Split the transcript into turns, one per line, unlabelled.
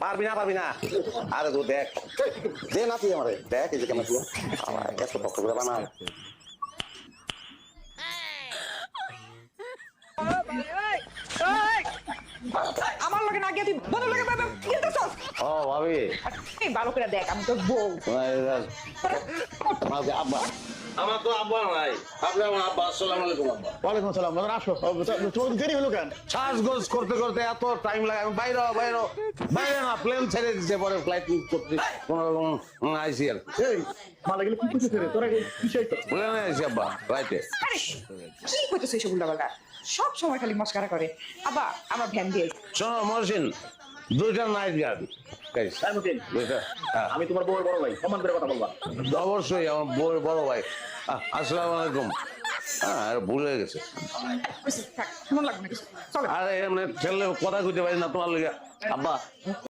পারবি না আরে তো দেখ দে না তুই আমারে দেখ এই যে কেমন তুই আমার এত শক্ত করে বানায়
আমার লগে না গিয়ে তুই বড় লগে খেলতেছস
ও ভাবি
এই ভালো করে দেখ আমি তোর বউ
তোমার আব্বা
আমার তো আব্বা নাই আপনি আমার আব্বা আসসালামু আলাইকুম আব্বা
ওয়ালাইকুম আসসালাম মানে আসো তোমার দেরি হলো কেন
শ্বাসগোজ করতে করতে এত টাইম লাগে আমি বাইরে না প্লেন ছেড়ে দিতে পরে ফ্লাইট করতে কোনো রকম আইসি আর
এই মালা গেলে কি কিছু করে তোরা কিসেই তো
প্লেনে আইসি আব্বা রাইটে
আরে কি কইতেছ এইসব উল্টাপাল্টা সব সময় খালি মস্কারা করে আবা আমার ভ্যান দিয়ে
শোনো মহসিন দুইটা নাইট গার্ড
তাই মতিন
দুইটা হ্যাঁ
আমি তোমার বউয়ের বড় ভাই সম্মান করে কথা বলবা
অবশ্যই আমার বউয়ের বড় ভাই আসসালামু আলাইকুম হ্যাঁ আর ভুলে গেছে
থাক মন লাগবে না কিছু চলো
আরে এমনি ছেলে কথা কইতে পারি না তোমার লেগে আব্বা